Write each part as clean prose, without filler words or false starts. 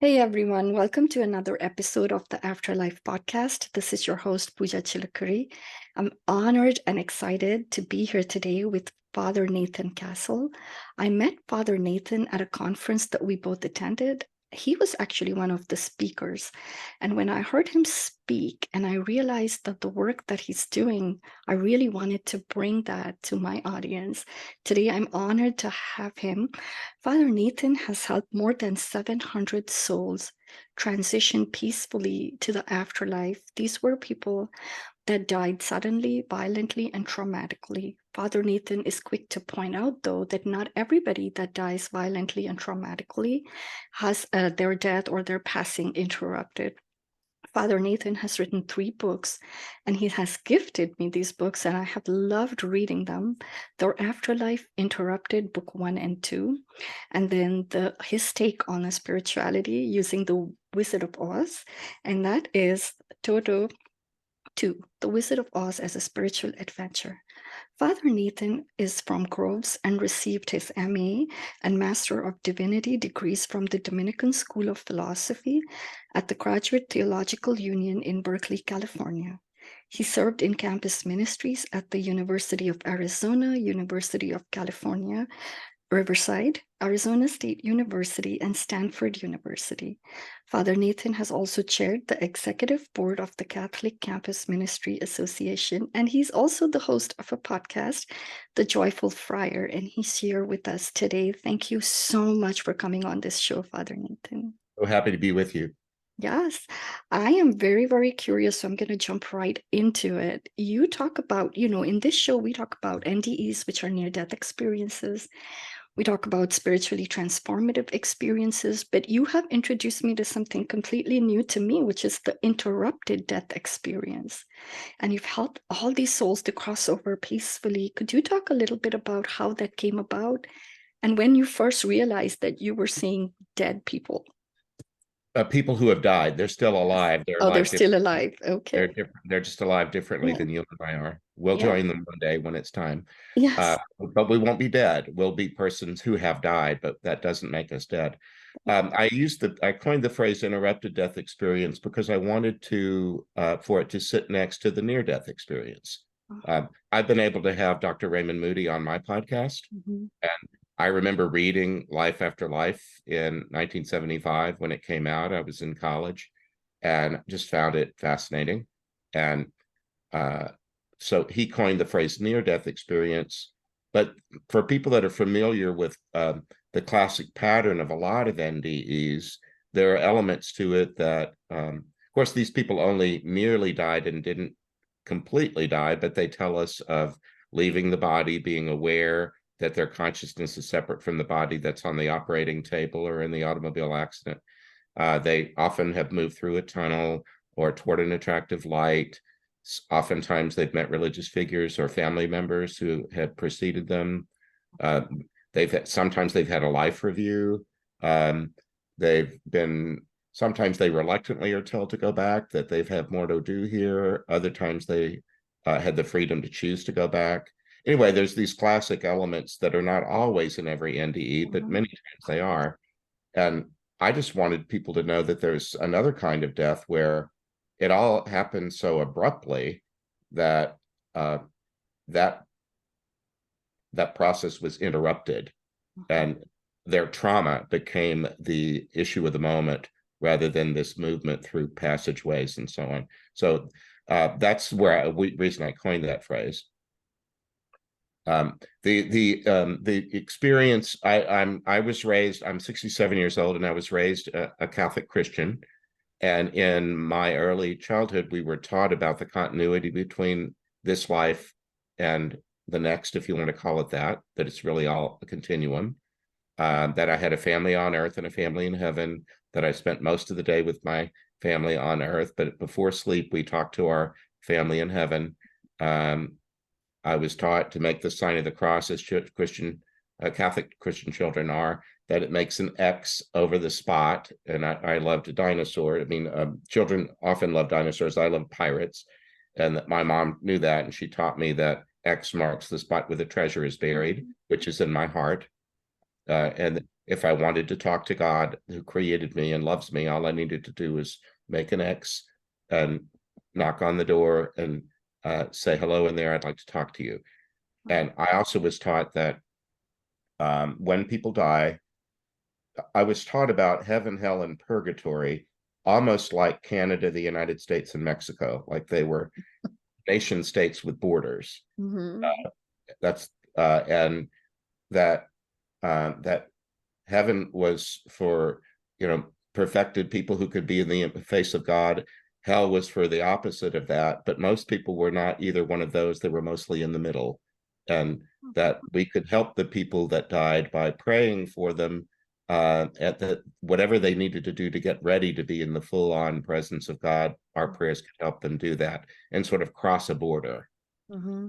Hey everyone, welcome to another episode of the Afterlife podcast. This is your host, Pooja Chilakuri. I'm honored and excited to be here today with Father Nathan Castle. I met Father Nathan at a conference that we both attended. He was actually one of the speakers. And when I heard him speak and I realized that the work that he's doing, I really wanted to bring that to my audience. Today, I'm honored to have him. Father Nathan has helped more than 700 souls transition peacefully to the afterlife. These were people that died suddenly, violently, and traumatically. Father Nathan is quick to point out, though, that not everybody that dies violently and traumatically has their death or their passing interrupted. Father Nathan has written 3 books, and he has gifted me these books, and I have loved reading them. The Afterlife Interrupted, Book 1 and 2, and then his take on the spirituality using the Wizard of Oz, and that is Toto 2, The Wizard of Oz as a Spiritual Adventure. Father Nathan is from Groves and received his MA and Master of Divinity degrees from the Dominican School of Philosophy at the Graduate Theological Union in Berkeley, California. He served in campus ministries at the University of Arizona, University of California, Riverside, Arizona State University, and Stanford University. Father Nathan has also chaired the executive board of the Catholic Campus Ministry Association, and he's also the host of a podcast, The Joyful Friar, and he's here with us today. Thank you so much for coming on this show, Father Nathan. So happy to be with you. Yes, I am very, very curious. So I'm going to jump right into it. You talk about, in this show, we talk about NDEs, which are near death experiences. We talk about spiritually transformative experiences, but you have introduced me to something completely new to me, which is the interrupted death experience. And you've helped all these souls to cross over peacefully. Could you talk a little bit about how that came about and when you first realized that you were seeing dead people? People who have died, they're still alive. They're Oh, they're alive. still alive. They're Okay. different. They're just alive differently Yeah. than you and I are. We'll Yeah. join them one day when it's time. Yes. But we won't be dead. We'll be persons who have died, but that doesn't make us dead. I coined the phrase interrupted death experience because I wanted for it to sit next to the near death experience. I've been able to have Dr. Raymond Moody on my podcast, Mhm. and I remember reading Life After Life in 1975 when it came out. I was in college and just found it fascinating. And uh, so he coined the phrase near death experience. But for people that are familiar with the classic pattern of a lot of NDEs, there are elements to it that, of course, these people only nearly died and didn't completely die, but they tell us of leaving the body, being aware that their consciousness is separate from the body that's on the operating table or in the automobile accident. They often have moved through a tunnel or toward an attractive light. Oftentimes, they've met religious figures or family members who had preceded them. Uh, sometimes they've had a life review. Um, they've been Sometimes they reluctantly are told to go back, that they've had more to do here. Other times they had the freedom to choose to go back. Anyway, there's these classic elements that are not always in every NDE, but many times they are. And I just wanted people to know that there's another kind of death where it all happened so abruptly that uh, that that process was interrupted, and their trauma became the issue of the moment rather than this movement through passageways and so on. So that's where reason I coined that phrase. The experience, I was raised, I'm 67 years old, and I was raised a Catholic Christian. And in my early childhood, we were taught about the continuity between this life and the next, if you want to call it that it's really all a continuum. That I had a family on earth and a family in heaven, that I spent most of the day with my family on earth, but before sleep, we talked to our family in heaven. I was taught to make the sign of the cross, as Catholic Christian children are, that it makes an X over the spot. And I loved a dinosaur. I mean, children often love dinosaurs. I love pirates. And that my mom knew that. And she taught me that X marks the spot where the treasure is buried, which is in my heart. And if I wanted to talk to God who created me and loves me, all I needed to do was make an X and knock on the door and say, hello in there, I'd like to talk to you. And I also was taught that when people die, I was taught about heaven, hell, and purgatory, almost like Canada, the United States, and Mexico, like they were nation states with borders. Mm-hmm. That's and that that heaven was for, perfected people who could be in the face of God. Hell was for the opposite of that, but most people were not either one of those. They were mostly in the middle, and that we could help the people that died by praying for them at the whatever they needed to do to get ready to be in the full-on presence of God. Our prayers could help them do that and sort of cross a border. Mm-hmm.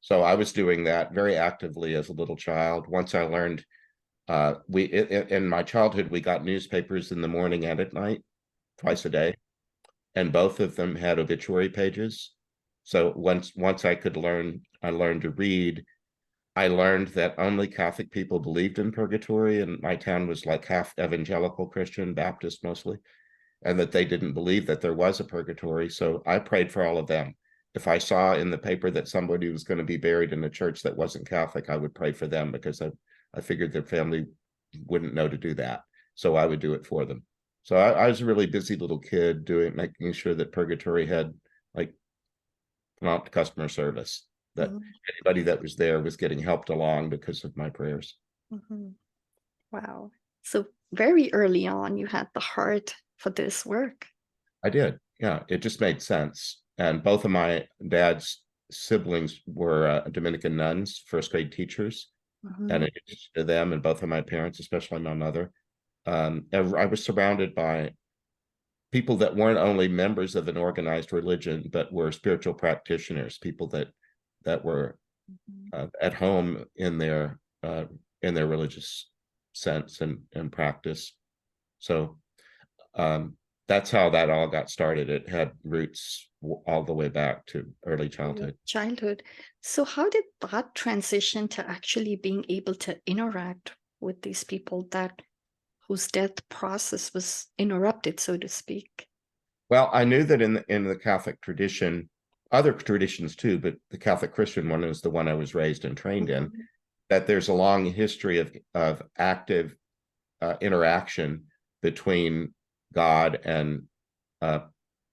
So I was doing that very actively as a little child. Once I learned, in my childhood, we got newspapers in the morning and at night, twice a day, and both of them had obituary pages. So once I learned to read. I learned that only Catholic people believed in purgatory, and my town was like half evangelical Christian, Baptist mostly, and that they didn't believe that there was a purgatory. So I prayed for all of them. If I saw in the paper that somebody was going to be buried in a church that wasn't Catholic, I would pray for them because I figured their family wouldn't know to do that. So I would do it for them. So I was a really busy little kid making sure that purgatory had like prompt customer service, that anybody that was there was getting helped along because of my prayers. Mm-hmm. Wow. So very early on, you had the heart for this work. I did. Yeah, it just made sense. And both of my dad's siblings were Dominican nuns, first grade teachers. Mm-hmm. And it to them and both of my parents, especially my mother. I was surrounded by people that weren't only members of an organized religion, but were spiritual practitioners, people that were at home in their religious sense and practice. So that's how that all got started. It had roots all the way back to early childhood. Childhood. So how did that transition to actually being able to interact with these people whose death process was interrupted, so to speak? Well, I knew that in the Catholic tradition, other traditions too, but the Catholic Christian one is the one I was raised and trained in, that there's a long history of active interaction between God and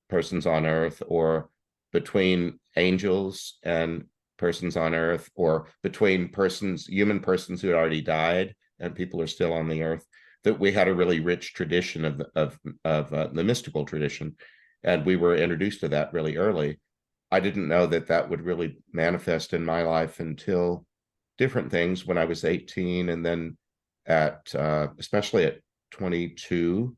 persons on earth, or between angels and persons on earth, or between human persons who had already died and people are still on the earth. That we had a really rich tradition of the mystical tradition, and we were introduced to that really early. I didn't know that would really manifest in my life until different things when I was 18, and then especially at 22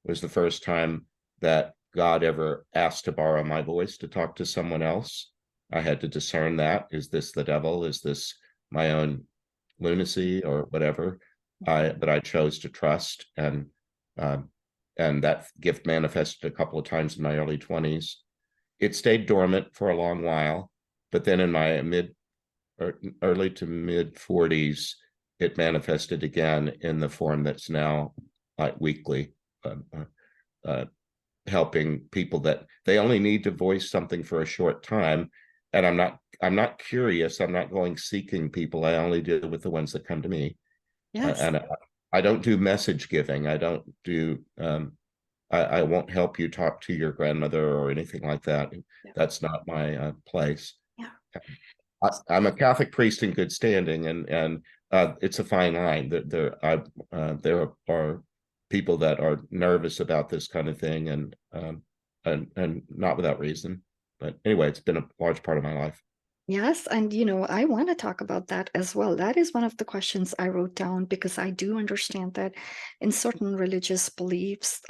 was the first time that God ever asked to borrow my voice to talk to someone else. I had to discern that. Is this the devil? Is this my own lunacy or whatever? But I chose to trust, and that gift manifested a couple of times in my early 20s. It stayed dormant for a long while, but then in my early to mid 40s, it manifested again in the form that's now like weekly, helping people that they only need to voice something for a short time. And I'm not curious. I'm not going seeking people. I only deal with the ones that come to me. Yes. And I don't do message giving. I don't do, I won't help you talk to your grandmother or anything like that. Yeah. That's not my place. Yeah. I'm a Catholic priest in good standing, and it's a fine line. There are people that are nervous about this kind of thing, and not without reason. But anyway, it's been a large part of my life. Yes, and I want to talk about that as well. That is one of the questions I wrote down, because I do understand that in certain religious beliefs,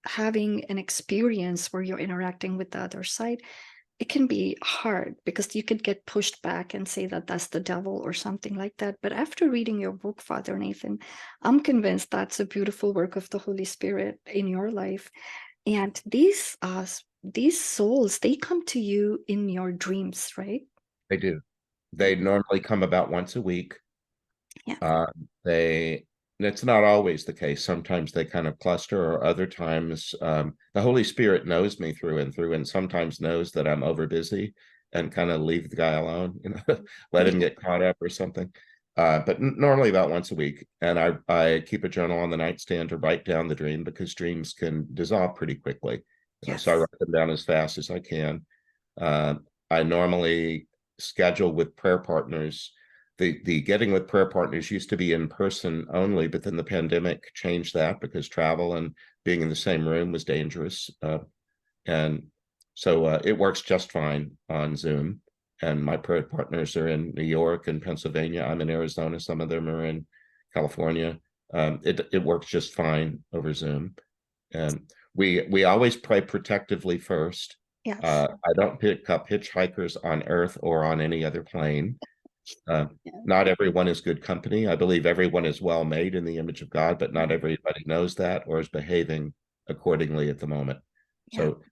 having an experience where you're interacting with the other side, it can be hard because you could get pushed back and say that that's the devil or something like that. But after reading your book, Father Nathan, I'm convinced that's a beautiful work of the Holy Spirit in your life. And these souls, they come to you in your dreams, right? They do. They normally come about once a week. Yeah. They That's not always the case. Sometimes they kind of cluster, or other times the Holy Spirit knows me through and through, and sometimes knows that I'm over busy and kind of leave the guy alone, let him Yeah. get caught up or something. But normally about once a week. And I keep a journal on the nightstand to write down the dream, because dreams can dissolve pretty quickly. So I Yes. write them down as fast as I can. Uh, I normally schedule with prayer partners. The getting with prayer partners used to be in person only, but then the pandemic changed that, because travel and being in the same room was dangerous. And so it works just fine on Zoom. And my prayer partners are in New York and Pennsylvania. I'm in Arizona. Some of them are in California. It works just fine over Zoom. And we always pray protectively first. Yes. I don't pick up hitchhikers on Earth or on any other plane. Uh, Yeah. Not everyone is good company. I believe everyone is well made in the image of God, but not everybody knows that or is behaving accordingly at the moment. Yeah. So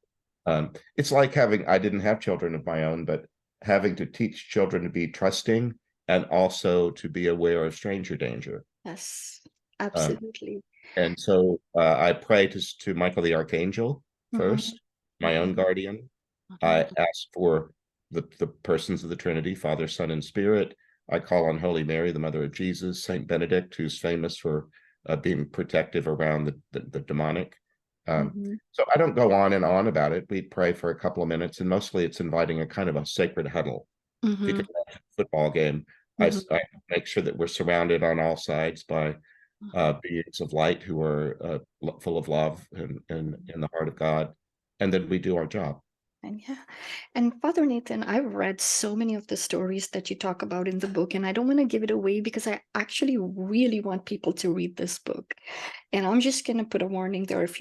it's like I didn't have children of my own, but having to teach children to be trusting and also to be aware of stranger danger. Yes. Um, Absolutely. and so I pray to Michael the Archangel Mm-hmm. first, my own guardian. Mm-hmm. I ask for the persons of the Trinity, Father, Son, and Spirit. I call on Holy Mary, the Mother of Jesus, Saint Benedict, who's famous for being protective around the demonic. Mm-hmm. So I don't go on and on about it. We pray for a couple of minutes, and mostly it's inviting a kind of a sacred huddle. If you Mm-hmm. can imagine a football game, Mm-hmm. I make sure that we're surrounded on all sides by beings of light who are full of love and in the heart of God, and then we do our job. And yeah. And Father Nathan, I've read so many of the stories that you talk about in the book, and I don't want to give it away because I actually really want people to read this book. And I'm just gonna put a warning there if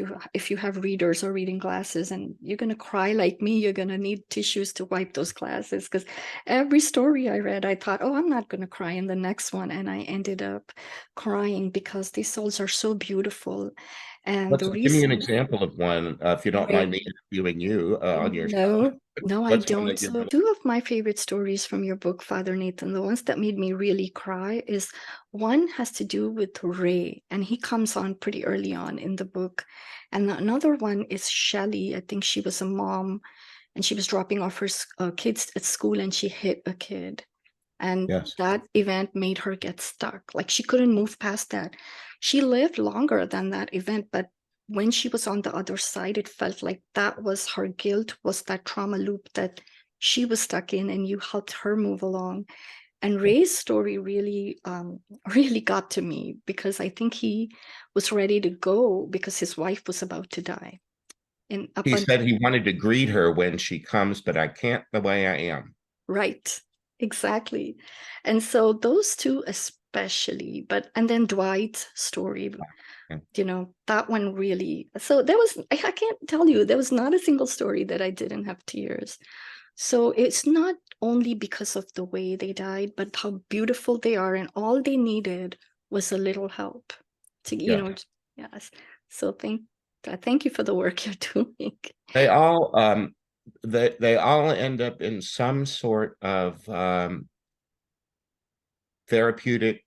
you have readers or reading glasses and you're gonna cry like me, you're gonna need tissues to wipe those glasses. Because every story I read, I thought, oh, I'm not gonna cry in the next one. And I ended up crying because these souls are so beautiful. And Let's the give me an reason example of one, if you don't mind Right. me interviewing you on your show. No, no, I What's one don't. that you So, really? two of my favorite stories from your book, Father Nathan, the ones that made me really cry is one has to do with Ray, and he comes on pretty early on in the book. And another one is Shelley. I think she was a mom and she was dropping off her kids at school and she hit a kid. And Yes. that event made her get stuck. Like she couldn't move past that. She lived longer than that event, but when she was on the other side, it felt like that was her guilt, was that trauma loop that she was stuck in, and you helped her move along. And Ray's story really, really got to me because I think he was ready to go because his wife was about to die. And up He said until he wanted to greet her when she comes, but I can't the way I am. Right, exactly. And so those two especially, but and then Dwight's story, Yeah. that one really. So there was, I can't tell you, there was not a single story that I didn't have tears. So it's not only because of the way they died, but how beautiful they are, and all they needed was a little help to, Yeah. yes. So thank you for the work you're doing. They all they all end up in some sort of therapeutic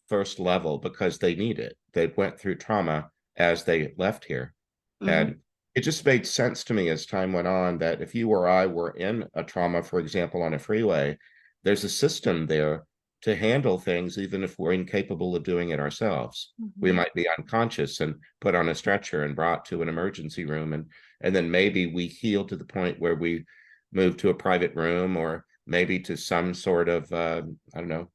first level because they need it. They went through trauma as they left here. Mhm. And it just made sense to me as time went on that if you or I were in a trauma, for example, on a freeway, there's a system there to handle things, even if we're incapable of doing it ourselves. We Mhm. might be unconscious and put on a stretcher and brought to an emergency room. And then maybe we heal to the point where we move to a private room or maybe to some sort of, I don't know,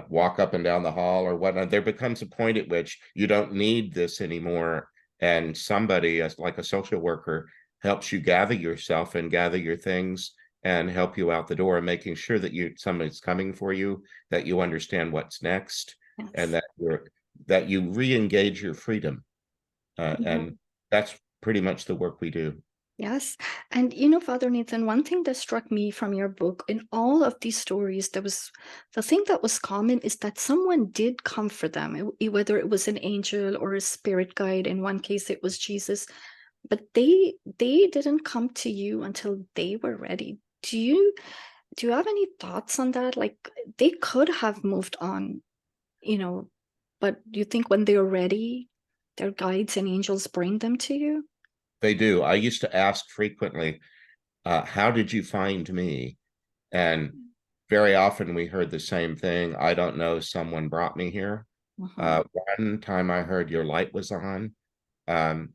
walk up and down the hall or whatnot. There becomes a point at which you don't need this anymore. And somebody, as like a social worker, helps you gather yourself and gather your things and help you out the door, making sure that somebody's coming for you, that you understand what's next, and Yes. that you re-engage your freedom. Mhm. And that's pretty much the work we do. Yes. And Father Nathan, one thing that struck me from your book in all of these stories, there was the thing that was common is that someone did come for them, whether it was an angel or a spirit guide. In one case, it was Jesus, but they didn't come to you until they were ready. Do you have any thoughts on that? Like they could have moved on you know, but do you think when they're ready, their guides and angels bring them to you? They do. I used to ask frequently, how did you find me? And very often we heard the same thing. I don't know, someone brought me here. Uh-huh. One time I heard your light was on. Um,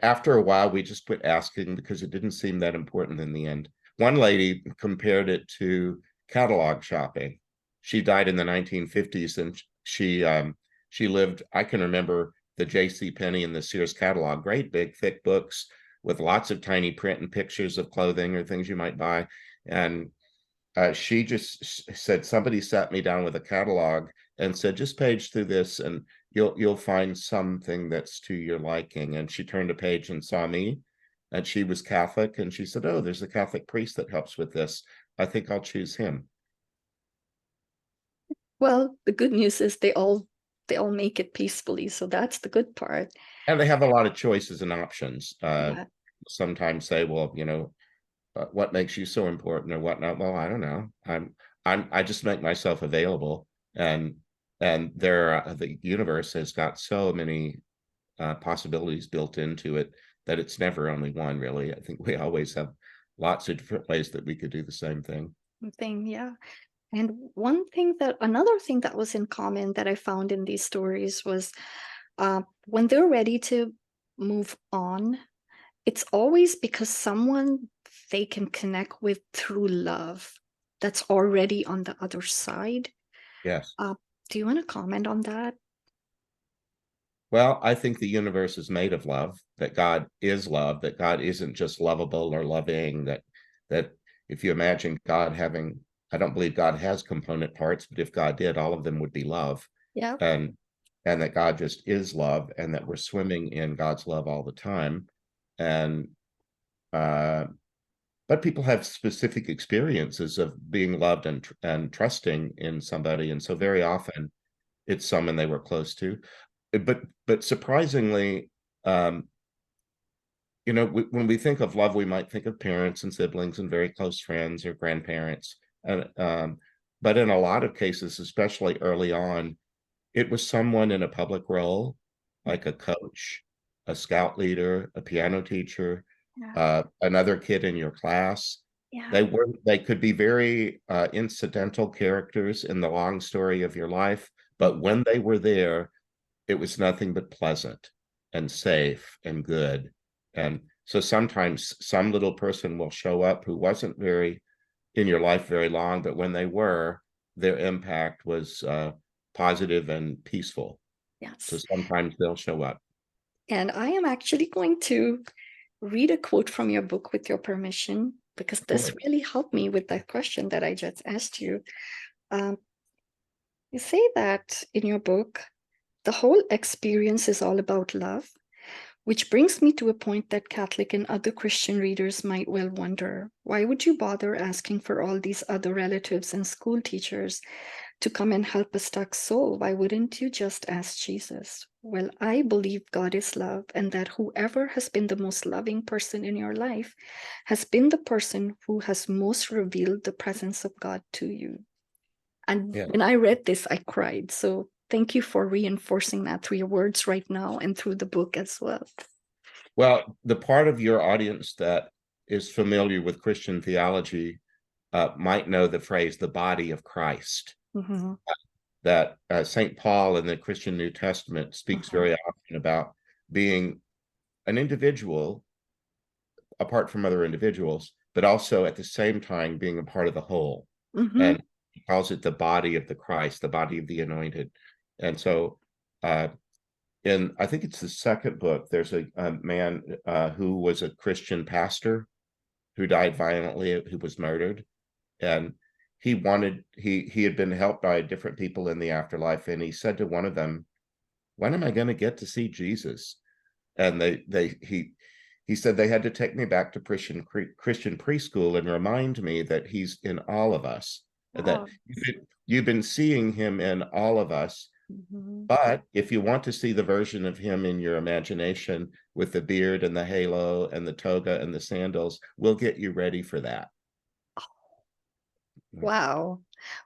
After a while, we just quit asking because it didn't seem that important in the end. One lady compared it to catalog shopping. She died in the 1950s, and she lived. I can remember the J.C. Penney and the Sears catalog, great big thick books with lots of tiny print and pictures of clothing or things you might buy. And she just said, somebody sat me down with a catalog and said, just page through this and you'll find something that's to your liking. And she turned a page and saw me, and she was Catholic, and she said, oh, there's a Catholic priest that helps with this. I think I'll choose him. Well, the good news is they all make it peacefully, so that's the good part. And they have a lot of choices and options. Yeah. Sometimes say, well, what makes you so important or whatnot? Well, I don't know. I just make myself available, and the universe has got so many possibilities built into it that it's never only one, really. I think we always have lots of different ways that we could do the same thing. Thing, yeah. And another thing that was in common that I found in these stories was when they're ready to move on, it's always because someone they can connect with through love that's already on the other side. Yes. Uh, do you want to comment on that? Well, I think the universe is made of love, that God is love, that God isn't just lovable or loving, that if you imagine God having, I don't believe God has component parts, but if God did, all of them would be love. Yeah. And and that God just is love, and that we're swimming in God's love all the time. And uh but people have specific experiences of being loved and trusting in somebody. And so very often it's someone they were close to. But surprisingly, um, when we think of love, we might think of parents and siblings and very close friends or grandparents. And but in a lot of cases, especially early on, it was someone in a public role, like a coach, a scout leader, a piano teacher, Yeah. another kid in your class. Yeah. They could be very incidental characters in the long story of your life, but when they were there, it was nothing but pleasant and safe and good. And so sometimes some little person will show up who wasn't very in your life very long, but when they were, their impact was positive and peaceful. So Yes. sometimes they'll show up. And I am actually going to read a quote from your book with your permission, because this Sure. really helped me with that question that I just asked you. Um, you say that in your book, the whole experience is all about love, which brings me to a point that Catholic and other Christian readers might well wonder. Why would you bother asking for all these other relatives and school teachers to come and help a stuck soul? Why wouldn't you just ask Jesus? Well, I believe God is love, and that whoever has been the most loving person in your life has been the person who has most revealed the presence of God to you. And Yeah. when I read this, I cried. So thank you for reinforcing that through your words right now and through the book as well. Well, the part of your audience that is familiar with Christian theology might know the phrase "the body of Christ." Mm-hmm. That St. Paul in the Christian New Testament speaks Uh-huh. very often about being an individual apart from other individuals, but also at the same time being a part of the whole. Mm-hmm. And he calls it the body of the Christ, the body of the anointed. And so, uh, in I think it's the second book, there's a man who was a Christian pastor who died violently, who was murdered, and he had been helped by different people in the afterlife, and he said to one of them, "When am I going to get to see Jesus?" And he said they had to take me back to Christian preschool and remind me that he's in all of us, that Wow. you've been seeing him in all of us. Mm-hmm. But if you want to see the version of him in your imagination with the beard and the halo and the toga and the sandals, we'll get you ready for that. Wow.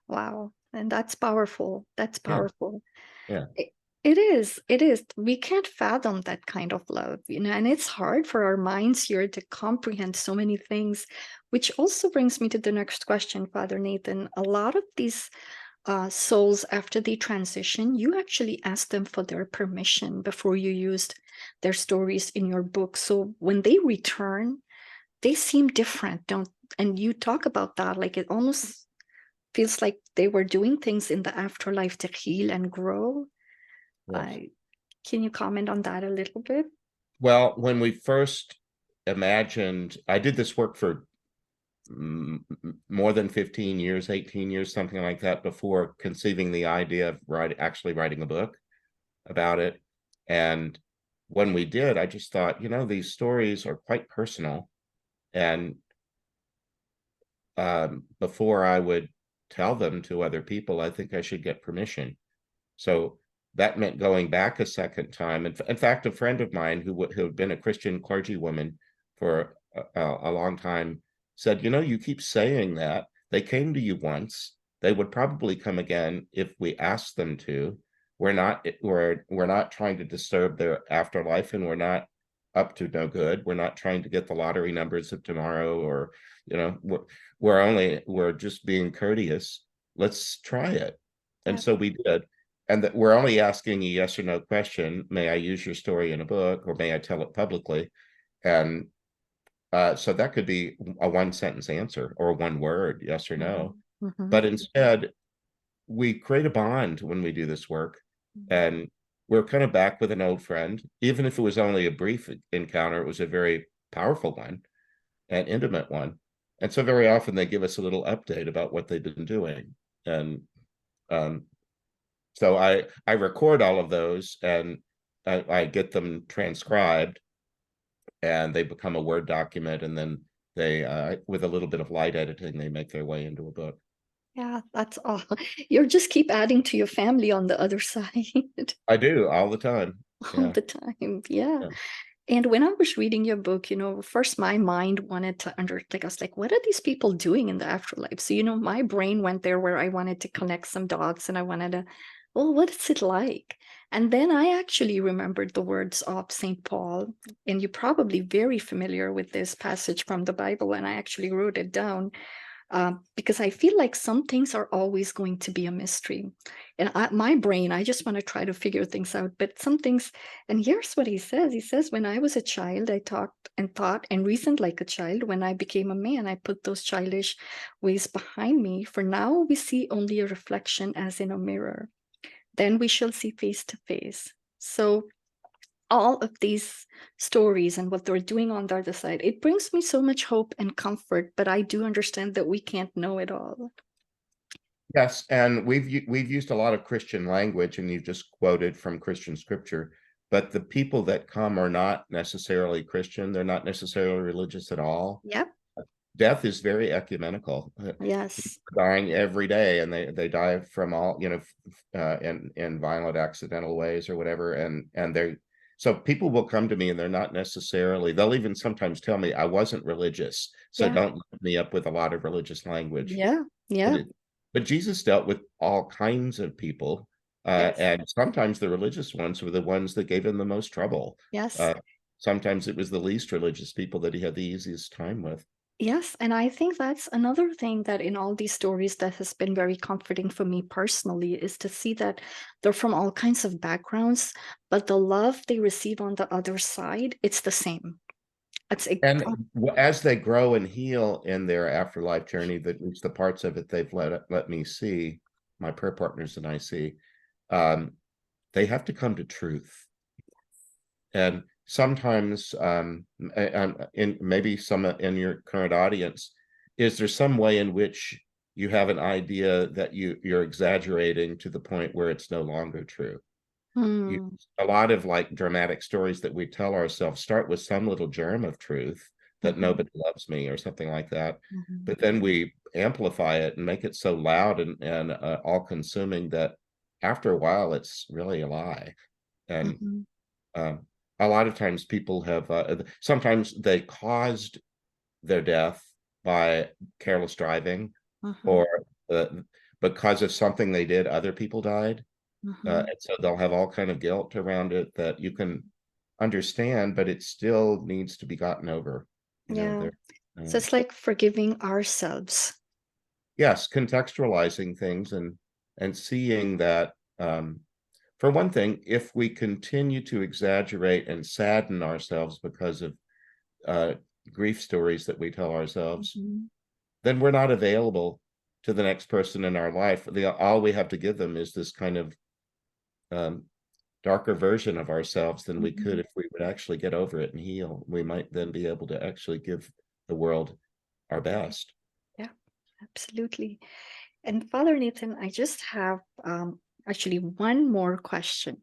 Wow. And that's powerful. That's Yeah, powerful. yeah. It, it is. It is. We can't fathom that kind of love, and it's hard for our minds here to comprehend so many things, which also brings me to the next question, Father Nathan. A lot of these souls, after they transition, you actually ask them for their permission before you used their stories in your book. So when they return, they seem different, don't? And you talk about that, like it almost feels like they were doing things in the afterlife to heal and grow. Yes. I Can you comment on that a little bit? Well, when we first imagined, I did this work for more than 15 years, 18 years, something like that, before conceiving the idea of actually writing a book about it. And when we did, I just thought, these stories are quite personal. And before I would tell them to other people, I think I should get permission. So that meant going back a second time. In fact, a friend of mine who had been a Christian clergywoman for a long time said, you keep saying that. They came to you once. They would probably come again if we asked them to. We're not trying to disturb their afterlife, and we're not up to no good. We're not trying to get the lottery numbers of tomorrow, or you know, we're just being courteous. Let's try it. And Yeah. so we did. And that we're only asking a yes or no question. May I use your story in a book, or may I tell it publicly? And so that could be a one sentence answer, or one word, yes or no. Mm-hmm. But instead, we create a bond when we do this work. And we're kind of back with an old friend. Even if it was only a brief encounter, it was a very powerful one, an intimate one. And so very often they give us a little update about what they've been doing. And um, so I record all of those, and I get them transcribed, and they become a Word document, and then they with a little bit of light editing, they make their way into a book. Yeah, that's all. You just keep adding to your family on the other side I do all the time. all Yeah, the time. Yeah. yeah. And when I was reading your book, first my mind wanted to like, I was like, what are these people doing in the afterlife? So, my brain went there where I wanted to connect some dots and I wanted to, well, what is it like? And then I actually remembered the words of St. Paul, and you're probably very familiar with this passage from the Bible, and I actually wrote it down because I feel like some things are always going to be a mystery. And my brain, I just want to try to figure things out. But some things, and here's what he says. He says, when I was a child, I talked and thought and reasoned like a child. When I became a man, I put those childish ways behind me. For now, we see only a reflection as in a mirror. Then we shall see face to face. So all of these stories and what they're doing on the other side, it brings me so much hope and comfort, but I do understand that we can't know it all. Yes, and we've used a lot of Christian language, and you just quoted from Christian scripture. But the people that come are not necessarily Christian. They're not necessarily religious at all. Yep. Death is very ecumenical. Yes. People are dying every day, and they die from all in violent accidental ways or whatever. And they so people will come to me, and they're not necessarily. They'll even sometimes tell me I wasn't religious, so Yeah. don't load me up with a lot of religious language. Yeah. But Yeah. but Jesus dealt with all kinds of people, Yes. and sometimes the religious ones were the ones that gave him the most trouble. Yes. Uh, Sometimes it was the least religious people that he had the easiest time with. Yes. And I think that's another thing that in all these stories that has been very comforting for me personally is to see that they're from all kinds of backgrounds, but the love they receive on the other side, it's the same. It's a, And as they grow and heal in their afterlife journey, that at least the parts of it they've let me see, my prayer partners and I see, um, they have to come to truth. And sometimes, in maybe some in your current audience, is there some way in which you have an idea that you're exaggerating to the point where it's no longer true? You, hmm, a lot of like dramatic stories that we tell ourselves start with some little germ of truth, that mhm, nobody loves me or something like that, mhm, but then we amplify it and make it so loud and all consuming that after a while it's really a lie. And mhm, um, a lot of times people have sometimes they caused their death by careless driving, mhm. or uh, because of something they did, other people died. Mhm. And so they'll have all kind of guilt around it that you can understand, but it still needs to be gotten over. Yeah. There. So it's like forgiving ourselves. Yes, contextualizing things and seeing that, for one thing, if we continue to exaggerate and sadden ourselves because of uh, grief stories that we tell ourselves, Mhm. then we're not available to the next person in our life. All we have to give them is this kind of um, darker version of ourselves than we could Mhm. if we would actually get over it and heal. We might then be able to actually give the world our best. Yeah, absolutely. And Father Nathan, I just have actually one more question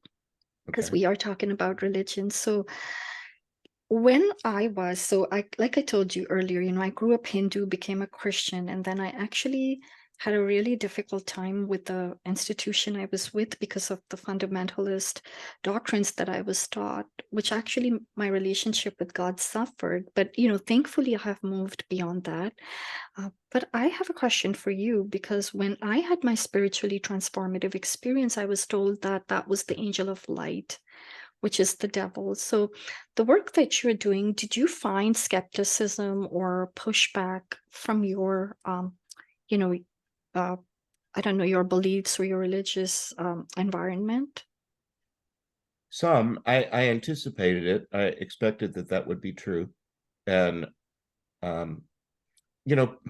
because Okay. we are talking about religion. So when I was, so I, like I told you earlier, I grew up Hindu, became a Christian, and then I actually had a really difficult time with the institution I was with because of the fundamentalist doctrines that I was taught, which actually my relationship with God suffered. But, thankfully I have moved beyond that. But I have a question for you because when I had my spiritually transformative experience, I was told that that was the angel of light, which is the devil. So, the work that you're doing, did you find skepticism or pushback from your, you know, uh, I don't know, your beliefs or your religious environment? I anticipated it. I expected that that would be true. And, um,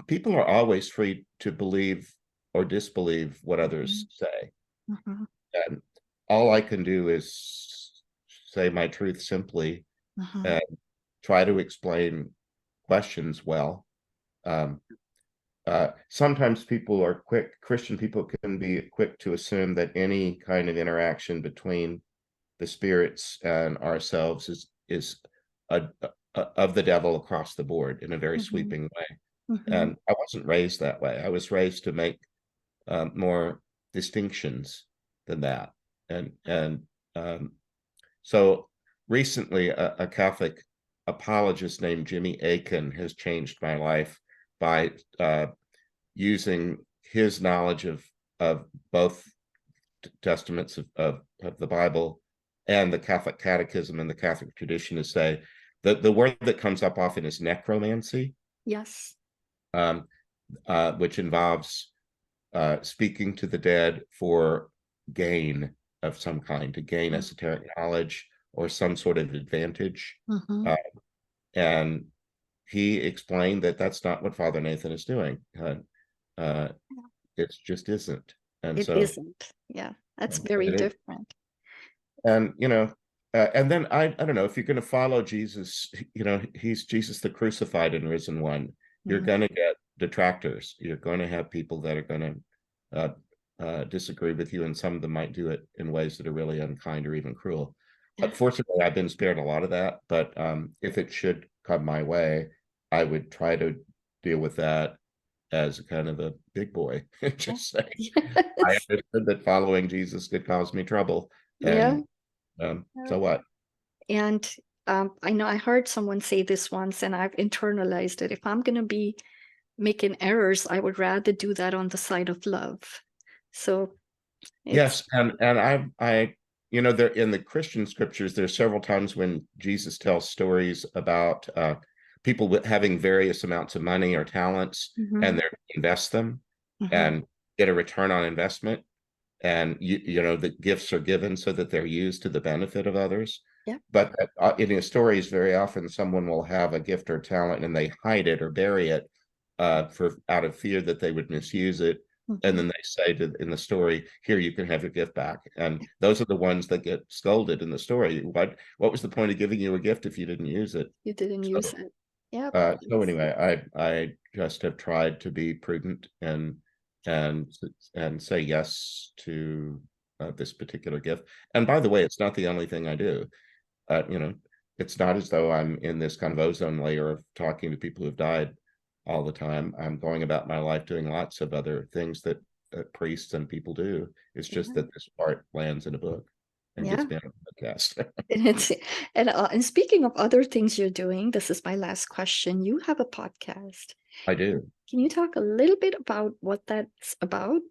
people are always free to believe or disbelieve what others Mhm. say. Mhm. And all I can do is say my truth simply Mhm. and try to explain questions well. Um, Sometimes people are quick, Christian people can be quick to assume that any kind of interaction between the spirits and ourselves is of the devil across the board in a very Mhm. sweeping way. Mhm. And I wasn't raised that way. I was raised to make more distinctions than that. And um, so recently, a Catholic apologist named Jimmy Akin has changed my life by using his knowledge of both testaments of the Bible and the Catholic Catechism and the Catholic tradition to say that the word that comes up often is necromancy, Yes. um, which involves speaking to the dead for gain of some kind, to gain Mm. esoteric knowledge or some sort of advantage. Mhm. Uh, and he explained that that's not what Father Nathan is doing. Uh, it just isn't. And It so, isn't. Yeah, that's very and it, different. and and then I don't know if you're going to follow Jesus, he's Jesus the crucified and risen one. You're Mhm. going to get detractors. You're going to have people that are going to disagree with you, and some of them might do it in ways that are really unkind or even cruel. Yeah. Fortunately, I've been spared a lot of that. But if it should come my way, I would try to deal with that as kind of a big boy. Yeah. Just say, I Yes. understood that following Jesus could cause me trouble, Yeah. and Yeah. so what? And I know I heard someone say this once, and I've internalized it. If I'm going to be making errors, I would rather do that on the side of love. So it's, Yes, and there in the Christian scriptures, there's several times when Jesus tells stories about people having various amounts of money or talents, and Mhm. they invest them Mhm. and get a return on investment. And the gifts are given so that they're used to the benefit of others. Yeah. But in his stories, very often someone will have a gift or talent and they hide it or bury it for out of fear that they would misuse it. And Mhm. then they say in the story, "Here, you can have your gift back." And those are the ones that get scolded in the story. What was the point of giving you a gift if you didn't use it? You didn't use So it. Yeah. so anyway, I just have tried to be prudent and and say yes to this particular gift. And by the way, it's not the only thing I do. Uh, you know, it's not as though I'm in this kind of ozone layer of talking to people who've died all the time. I'm going about my life doing lots of other things that priests and people do. It's just Yeah. that this part lands in a book and gets Yeah. me on a podcast. And it's and speaking of other things you're doing, this is my last question. You have a podcast. I do. Can you talk a little bit about what that's about?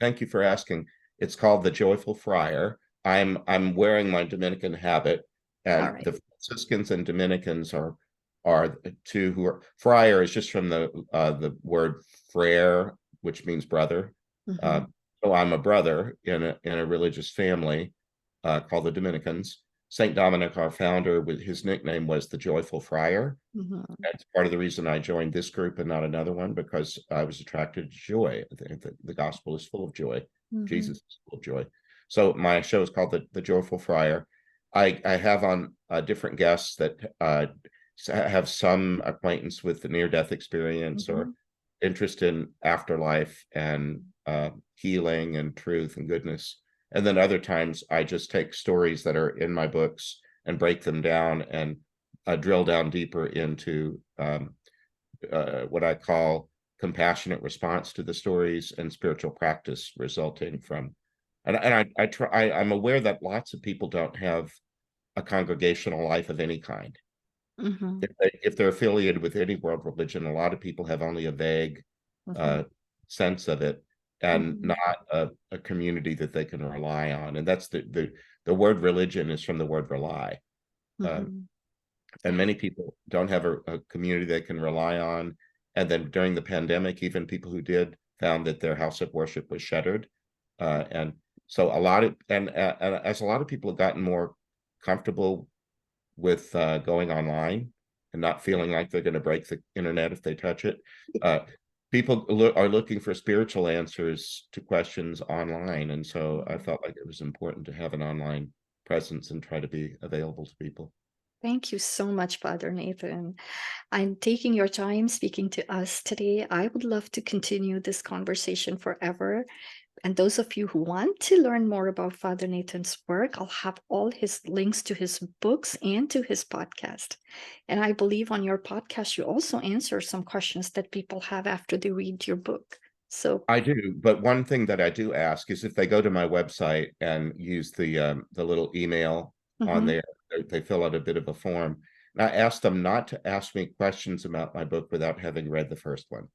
Thank you for asking. It's called The Joyful Friar. I'm wearing my Dominican habit, All and right. the Franciscans and Dominicans are the two who are. Friar is just from the word frere, which means brother. Mm-hmm. So I'm a brother in a religious family called the Dominicans. Saint Dominic, our founder, with his nickname was the Joyful Friar. Mm-hmm. That's part of the reason I joined this group and not another one, because I was attracted to joy. The gospel is full of joy. Mm-hmm. Jesus is full of joy. So my show is called the Joyful Friar. I have on different guests that have some acquaintance with the near-death experience Mm-hmm. or interest in afterlife and healing and truth and goodness. And then other times I just take stories that are in my books and break them down and drill down deeper into what I call compassionate response to the stories and spiritual practice resulting from. And I try. I'm aware that lots of people don't have a congregational life of any kind. Mm-hmm. If they're affiliated with any world religion, a lot of people have only a vague Mm-hmm. uh, sense of it and Mm-hmm. not a community that they can rely on. And that's the word religion is from the word rely. Um, Mm-hmm. and Yeah. many people don't have a community they can rely on. And then during the pandemic, even people who did found that their house of worship was shuttered. And so a lot of and as a lot of people have gotten more comfortable with going online and not feeling like they're going to break the internet if they touch it, uh, people are looking for spiritual answers to questions online. And so I felt like it was important to have an online presence and try to be available to people. Thank you so much, Father Nathan. I'm taking your time speaking to us today. I would love to continue this conversation forever. And those of you who want to learn more about Father Nathan's work, I'll have all his links to his books and to his podcast. And I believe on your podcast, you also answer some questions that people have after they read your book. So, I do, but one thing that I do ask is if they go to my website and use the little email on mhm, there, they fill out a bit of a form. And I ask them not to ask me questions about my book without having read the first one.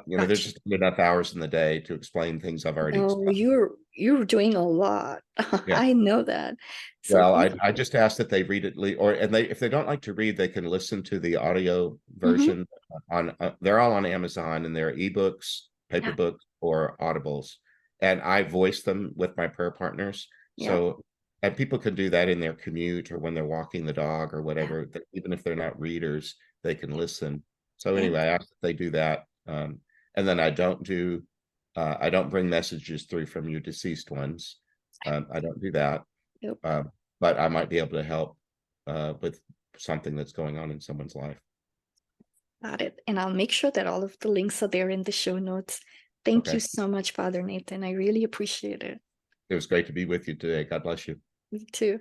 There's gotcha. just enough hours in the day to explain things I've already No, explained. you're doing a lot. Yeah. I know that. So Well, thank I just ask that they read it, and if they don't like to read, they can listen to the audio you. version on. They're all on Amazon, and they're ebooks, paper Yeah, books, or audibles. And I voice them with my prayer partners. yeah, So, and people can do that in their commute or when they're walking the dog or yeah, whatever. Even if they're not readers, they can listen. So yeah. anyway, I ask that they do that, and then I don't bring messages through from your deceased ones. I don't do that. Yep. Uh, but I might be able to help with something that's going on in someone's life. Got it. And I'll make sure that all of the links are there in the show notes. Thank you Okay. so much, Father Nathan. I really appreciate it. It was great to be with you today. God bless you. Me too.